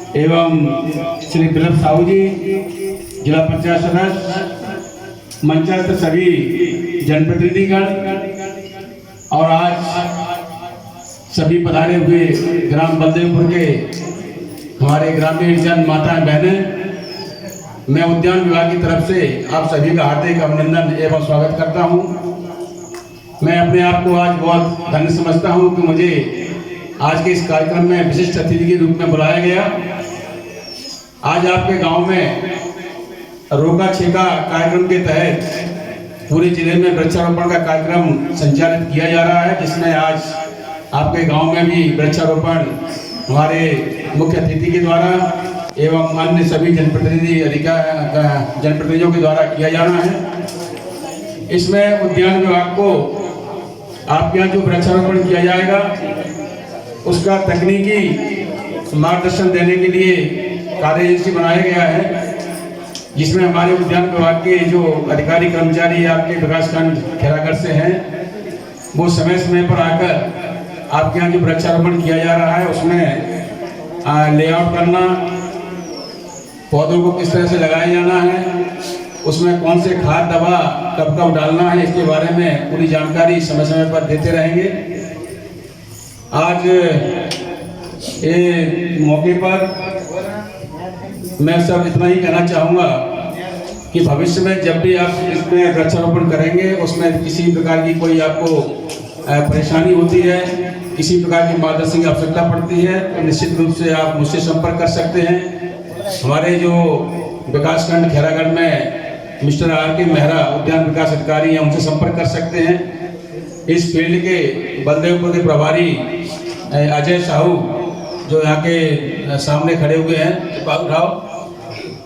एवं श्री बिलप साहू जी, जिला पंचायत सदस्य, मंचस्थ सभी जनप्रतिनिधिगण और आज सभी पधारे हुए ग्राम बलदेवपुर के हमारे ग्रामीण जन माताएं बहनें, मैं उद्यान विभाग की तरफ से आप सभी का हार्दिक अभिनंदन एवं स्वागत करता हूं। मैं अपने आप को आज बहुत धन्य समझता हूं कि मुझे आज के इस कार्यक्रम में विशिष्ट अतिथि के रूप में बुलाया गया। आज आपके गांव में रोका छेका कार्यक्रम के तहत पूरे जिले में वृक्षारोपण का कार्यक्रम संचालित किया जा रहा है, जिसमें आज आपके गांव में भी वृक्षारोपण हमारे मुख्य अतिथि के द्वारा एवं अन्य सभी जनप्रतिनिधियों के द्वारा किया जाना है। इसमें उद्यान विभाग को आपके यहाँ जो वृक्षारोपण किया जाएगा उसका तकनीकी मार्गदर्शन देने के लिए कार्य एजेंसी बनाया गया है, जिसमें हमारे उद्यान विभाग के जो अधिकारी कर्मचारी आपके विकासखंड खैरागढ़ से हैं वो समय समय पर आकर आपके यहाँ जो वृक्षारोपण किया जा रहा है उसमें लेआउट करना, पौधों को किस तरह से लगाया जाना है, उसमें कौन से खाद दवा कब कब डालना है, इसके बारे में पूरी जानकारी समय समय पर देते रहेंगे। आज ये मौके पर मैं सब इतना ही कहना चाहूँगा कि भविष्य में जब भी आप इसमें वृक्षारोपण करेंगे उसमें किसी प्रकार की कोई आपको परेशानी होती है, किसी प्रकार की मार्गदर्शन की आवश्यकता पड़ती है तो निश्चित रूप से आप मुझसे संपर्क कर सकते हैं। हमारे जो विकासखंड खैरागढ़ में मिस्टर R.K. मेहरा उद्यान विकास अधिकारी हैं, उनसे संपर्क कर सकते हैं। इस फील्ड के बलदेवपुर के प्रभारी अजय साहू जो यहाँ के सामने खड़े हुए हैं,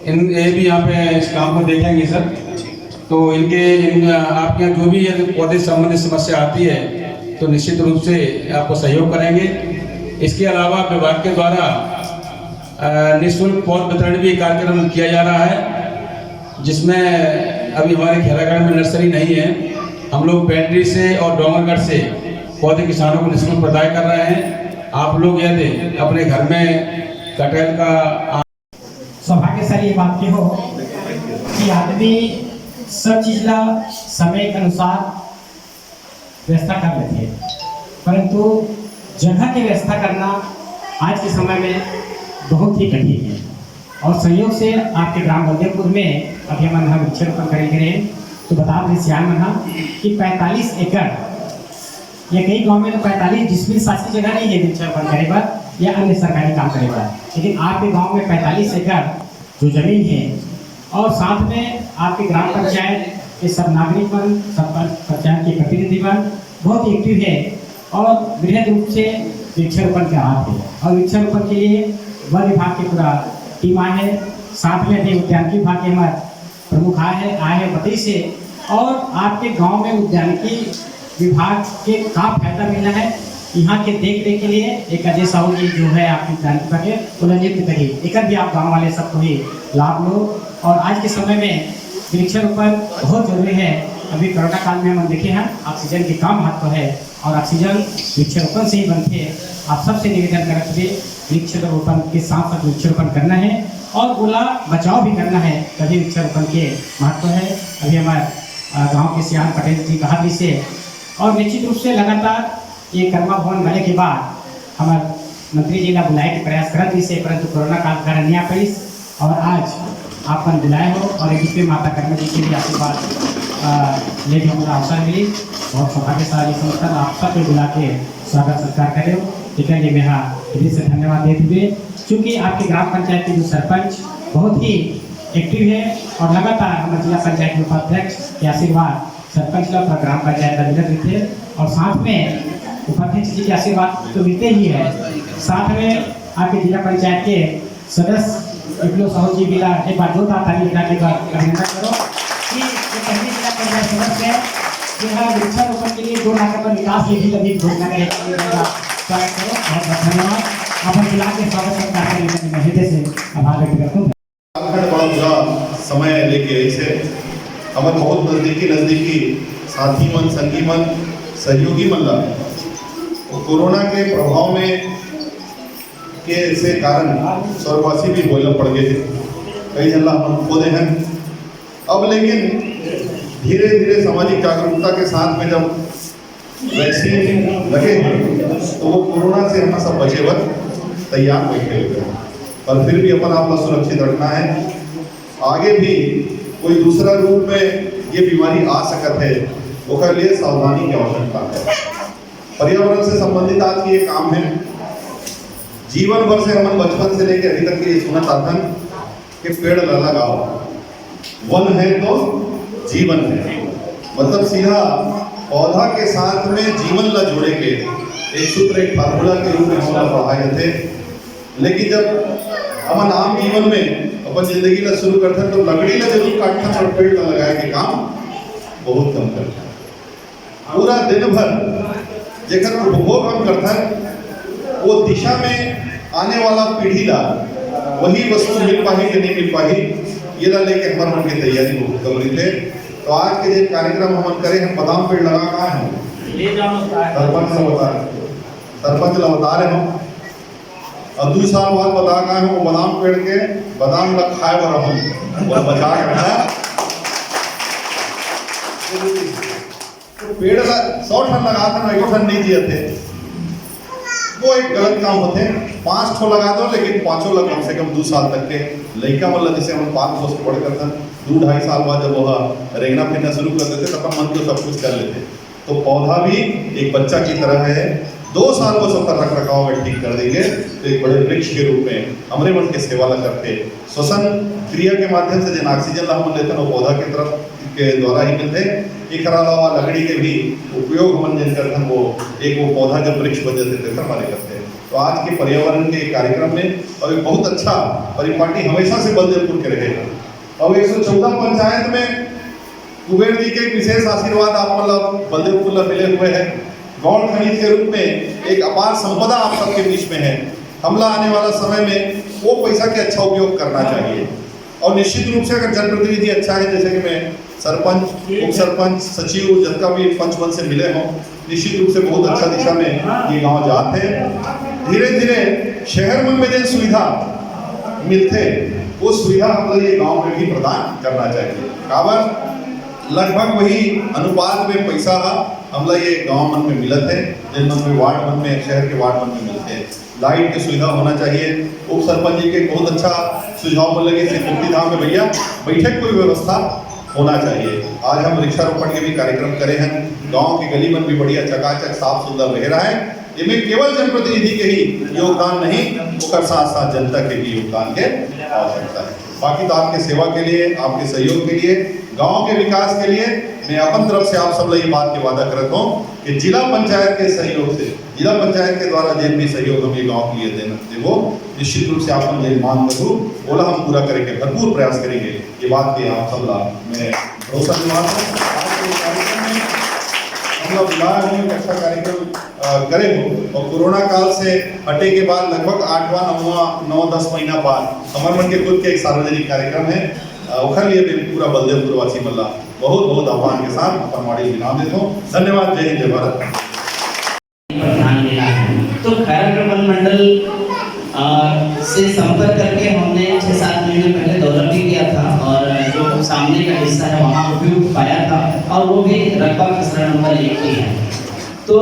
ये भी यहाँ पे इस काम को देखेंगे सर। तो आपके यहाँ जो भी पौधे संबंधित समस्या आती है तो निश्चित रूप से आपको सहयोग करेंगे। इसके अलावा विभाग के द्वारा निःशुल्क पौध वितरण भी कार्यक्रम किया जा रहा है, जिसमें अभी हमारे खैरागढ़ में नर्सरी नहीं है, हम लोग पेंड्री से और डोंगरगढ़ से पौधे किसानों को निःशुल्क प्रदान कर रहे हैं। आप लोग यदि अपने घर में कटहल का सौभाग्यशाली ये बात की हो कि आदमी सब चीज ला समय के अनुसार व्यवस्था कर लेते हैं, परंतु जगह की व्यवस्था करना आज के समय में बहुत ही कठिन है। और संयोग से आपके ग्राम बलदेवपुर में अभी हम वृक्षारोपण करेंगे तो बता दें सियान मना कि 45 एकड़ या कई गांव में तो 45 जिसमें शासकीय जगह नहीं है वृक्षारोपण करेगा या अन्य सरकारी काम करेगा, लेकिन आपके गांव में 45 एकड़ जो जमीन है और साथ में आपके ग्राम पंचायत के सब नागरिकगण, सब पंचायत के प्रतिनिधिगण बहुत एक्टिव है और बृहद रूप से वृक्षारोपण के हाथ है। और वृक्षारोपण के लिए वन विभाग की पूरा टीम आए है, साथ में भी उद्यानिकी विभाग के हमारे प्रमुख आए हैं बतई से। और आपके गांव में उद्यानिकी विभाग के का फायदा मिला है, यहाँ के देख रेख के लिए एक अजय साहू जी जो है आपकी उद्यानिकी के पुनर्नियुक्त करिए, एक भी आप गाँव वाले सबको ही लाभ लो। और आज के समय में वृक्षारोपण बहुत जरूरी है। अभी कोरोना काल में हम देखे हैं ऑक्सीजन की कम महत्व है और ऑक्सीजन वृक्षारोपण से ही बनती है। आप सबसे निवेदन करते हुए वृक्षारोपण के साथ साथ वृक्षारोपण करना है और ओला बचाव भी करना है, तभी वृक्षारोपण के महत्व है। अभी हमारे गांव के सियान पटेल जी कहा से और निश्चित रूप से लगातार ये कर्मा भवन बने के बाद हमारे मंत्री जी ने बुलाए के प्रयास कर दी से, परंतु कोरोना काल कारण नहीं आ पाई और आज आपन बुलाए हो और एक माता कर्मा जी के भी आशीर्वाद ले भी हमारा अवसर मिली। बहुत सौभाग्यशाली संस्था आप सब पे बुला के स्वागत सत्कार करे हो, ठीक है। ये मेरा दिल से धन्यवाद देते हुए, क्योंकि आपके ग्राम पंचायत के जो सरपंच बहुत ही एक्टिव है और लगातार हमारे जिला पंचायत के उपाध्यक्ष के आशीर्वाद सरपंच लोग और ग्राम पंचायत का मिलत रहते हैं और साथ में उपाध्यक्ष जी के आशीर्वाद तो मिलते ही है, साथ में आपके जिला पंचायत के सदस्य विप्लव साहू जी बिला एक बार दो ताली के बाद अभिनंदन करो कि पहले जिला पंचायत सदस्य है जो वृक्षारोपण के लिए 2 लाख रुपये विकास निधि लगी घोषणा करेगा। स्वागत करो, बहुत बहुत धन्यवाद। आप जिला के स्वागत सत्कार करने में हृदय से आभार व्यक्त करता हूँ। बड़ा बुरा समय लेके ऐसे हमारे बहुत नज़दीकी साथी मन, संगी मन, सहयोगी मन ला कोरोना के प्रभाव में के से कारण स्वर्गवासी भी बोलना पड़ गए थे, कई जन हम खोदे हैं। अब लेकिन धीरे धीरे सामाजिक जागरूकता के साथ में जब वैक्सीन लगे तो वो कोरोना से हम सब बचे हुए तैयार बैठे हुए हैं, पर फिर भी अपन आपको सुरक्षित रखना है। आगे भी कोई दूसरा रूप में ये बीमारी आ सकत है, उसके लिए सावधानी की आवश्यकता है। पर्यावरण से संबंधित आज की ये काम है। जीवन भर से हम बचपन से लेकर अभी तक ये सुनत आथन कि पेड़ न लगाओ, वन है तो जीवन है, मतलब सीधा पौधा के साथ में जीवन ला जोड़े के एक सूत्र, एक फार्मूला के रूप में हम पढ़ाए थे। लेकिन जब हम आम जीवन में अपन जिंदगी ला शुरू करते हैं तो लकड़ी ला जरूर काटना और पेड़ ला लगाए के काम बहुत कम करता है। पूरा दिन भर जेकर उपभोग हम करते हैं वो दिशा में आने वाला पीढ़ी ला वही वस्तु मिल पाही कि नहीं मिल पाही, ये ला लेके हमारे मन की तैयारी बहुत कर रही थे। तो आज के जो कार्यक्रम हम करे हम बादाम पेड़ लगा कहाँ हैं, सरपंच ला बता रहे हो, अब 2 साल बाद बता कहाँ है वो बादाम पेड़ के बादाम ला खाए बर हम वो बचा के रखा। तो पेड़ ला 100 ठन लगा था ना 1 ठन नहीं दिए थे, वो एक गलत काम होते। 5 ठो लगा दो लेकिन 5 ला कम से कम 2 साल तक के लड़का मतलब जैसे हम 5 वर्ष पढ़ करते 2-2.5 साल बाद जब वह रेंगना फिरना शुरू कर देते तब हम मन को सब कुछ कर लेते। तो पौधा भी एक बच्चा की तरह है, 2 साल वो सब रख रखाव में ठीक कर देंगे तो एक बड़े वृक्ष के रूप में हमारे मन के सेवा ला करते। श्वसन क्रिया के माध्यम से जो ऑक्सीजन ला हम लेते हैं वो पौधा की तरफ के द्वारा ही मिलते। एक अलावा लकड़ी के भी उपयोग हम जिन करते हैं वो एक वो पौधा जब वृक्ष बन जाते थे हमारे करते हैं। तो आज के पर्यावरण के कार्यक्रम में और एक बहुत अच्छा परिपाटी हमेशा से बलदेवपुर के रहेगा। और 114 पंचायत में कुबेर जी के विशेष आशीर्वाद आप मतलब बलदेवपुर ला मिले हुए हैं। गौड़ खनिज के रूप में एक अपार संपदा आप सबके बीच में है। हमला आने वाला समय में वो पैसा के अच्छा उपयोग करना चाहिए और निश्चित रूप से अगर जनप्रतिनिधि अच्छा है, जैसे कि मैं सरपंच, उप सरपंच, सचिव जिनका भी पंचमन से मिले हों, निश्चित रूप से बहुत अच्छा दिशा में ये गांव जाते हैं। धीरे धीरे शहर में जो सुविधा मिलते वो सुविधा हम लोग ये गांव में भी प्रदान करना चाहिए। काबर लगभग वही अनुपात में पैसा हम लोग ये गांव मन में मिलत है, जिन मन में वार्ड मन में शहर के वार्ड मन में मिलते हैं। लाइट की सुविधा होना चाहिए। उप सरपंच जी के बहुत अच्छा सुझाव मन लगे थे मुक्ति धाम में भैया बैठक कोई व्यवस्था होना चाहिए। आज हम वृक्षारोपण के भी कार्यक्रम करे हैं, गांव की गली मन भी बढ़िया चकाचक साफ सुंदर रह रहा है। इनमें केवल जनप्रतिनिधि के ही योगदान नहीं, उसका साथ साथ जनता के भी योगदान के आवश्यकता है। बाकी तो आपके सेवा के लिए, आपके सहयोग के लिए, गांव के विकास के लिए मैं अपन तरफ से आप सब लोग ये बात के वादा करता हूँ कि जिला पंचायत के सहयोग से, जिला पंचायत के द्वारा जिन भी सहयोग हम ये गाँव के लिए देना वो निश्चित रूप से आप हम ये मांग करूँ बोला हम पूरा करेंगे, भरपूर प्रयास करेंगे। ये बात के आप सब मैं भरोसा दिलाता हूँ। हम लोग एक अच्छा कार्यक्रम करे हो और कोरोना काल से हटे के बाद लगभग 8वां 9-10 महीना बाद हमारे मन के खुद के एक सार्वजनिक कार्यक्रम है, उखर लिए भी पूरा बलदेवपुर वासी मल्ला बहुत बहुत आह्वान के साथ अपन वाड़ी विराम देता हूँ। धन्यवाद। जय हिंद, जय भारत। ध्यान देना है तो खैर प्रबंध मंडल से संपर्क करके हमने 6-7 महीने पहले दौरा भी किया था और जो सामने का हिस्सा है वहाँ उपयुक्त पाया था और वो भी रकबा खसरा नंबर 1 की है। तो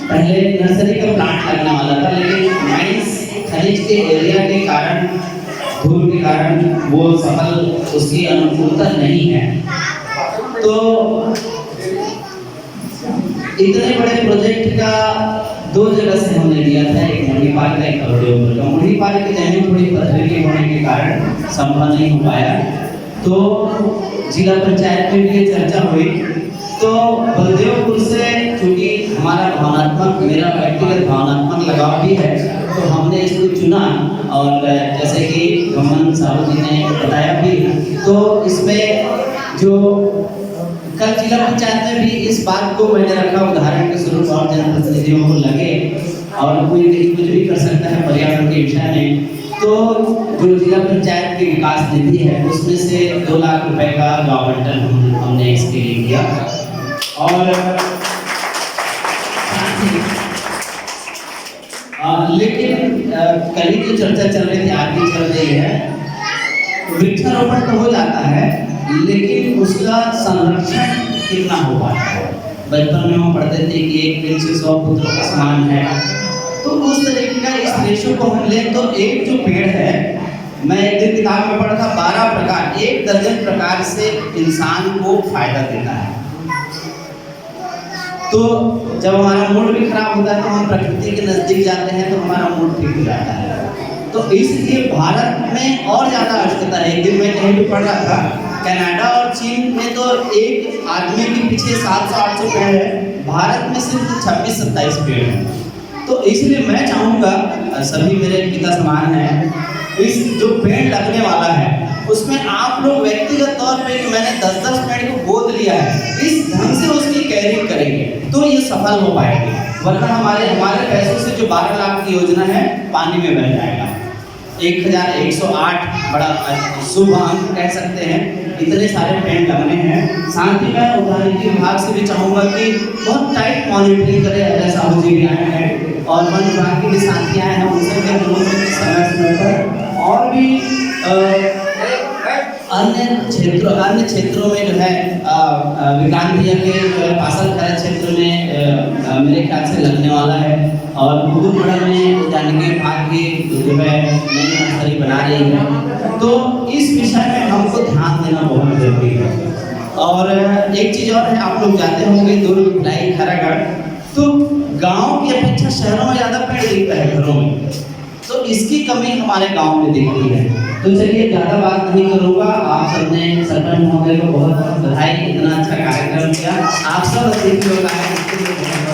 पहले नर्सरी का प्लांट लगने वाला था लेकिन माइंस खनिज के एरिया के कारण, धूल के कारण वो सफल उसकी अनुकूलता नहीं है। तो इतने बड़े प्रोजेक्ट का 2 जगह से हमने लिया था, एक मुड़ी पार्क का, एक करोड़ियों का। मुड़ी पार्क की जमीन थोड़ी पथरीली होने के कारण संभव नहीं हो पाया। तो जिला पंचायत में भी ये चर्चा हुई तो बलदेवपुर से चूंकि हमारा भावनात्मक, मेरा व्यक्तिगत भावनात्मक लगाव भी है तो हमने इसको चुना और जैसे कि गमन साहब जी ने बताया भी तो इसमें जो कल जिला पंचायत में भी इस बात को मैंने रखा उदाहरण के स्वरूप और जनप्रतिनिधियों को लगे और कोई कुछ भी कर सकता है पर्यावरण के विषय में। तो जो जिला पंचायत की विकास निधि है उसमें से 2 लाख रुपए का आवंटन हमने इसके लिए किया लेकिन कल ही जो चर्चा चल रही थी, आज भी चल रही है, वृक्षारोपण तो हो जाता है लेकिन उसका संरक्षण कितना हो पाता है। बचपन में हम पढ़ते थे कि एक पेड़ से 100 पुत्रों का समान है, तो उस तरीके का इस रेशो को हम लें तो एक जो पेड़ है, मैं एक दिन किताब में पढ़ा था 12 प्रकार, 1 दर्जन प्रकार से इंसान को फायदा देता है। तो जब हमारा मूड भी खराब होता है तो हम प्रकृति के नजदीक जाते हैं तो हमारा मूड ठीक हो जाता है। तो इसलिए भारत में और ज्यादा आवश्यकता है। एक दिन मैं कहीं भी पढ़ रहा था, कनाडा और चीन में तो एक आदमी के पीछे 700-800 पेड़ है, भारत में सिर्फ 26-27 पेड़ है। तो इसलिए मैं चाहूँगा, सभी मेरे पिता समान हैं, इस जो पेड़ लगने वाला है उसमें आप लोग व्यक्तिगत तौर पे कि मैंने 10-10 पेड़ को गोद लिया है, इस ढंग से उसकी केयरिंग करेंगे तो ये सफल हो पाएंगे। वरना हमारे पैसों से जो 12 लाख की योजना है पानी में बह जाएगा। 1108 बड़ा शुभ अंक कह सकते हैं, इतने सारे पेड़ लगने हैं। साथ ही मैं उद्यानिकी विभाग से भी चाहूँगा कि बहुत टाइट मॉनिटरिंग करें। अजय साहू जी भी आए हैं और वन विभाग के भी साथी आए हैं, उनसे भी अनुरोध है कि समय पर और भी अन्य क्षेत्रों में जो है विज्ञान भैया के पासल खैर क्षेत्र में मेरे ख्याल से लगने वाला है और बहुत बड़ा में उद्यानिकी विभाग की जो है नई नर्सरी बना रही है। तो इस विषय में हमको ध्यान देना बहुत जरूरी है। और एक चीज़ और है, आप लोग जाते होंगे दुर्ग, भिलाई, खैरागढ़, तो गाँव की अपेक्षा शहरों में ज़्यादा पेड़ दिखता है घरों में, तो इसकी कमी हमारे गांव में दिखती है। तो चलिए ज़्यादा बात नहीं करूँगा, आप सबने सरपंच महोदय को बहुत बहुत बधाई, इतना अच्छा कार्यक्रम किया। आप सब अतिथि लोग आए, इसके लिए बहुत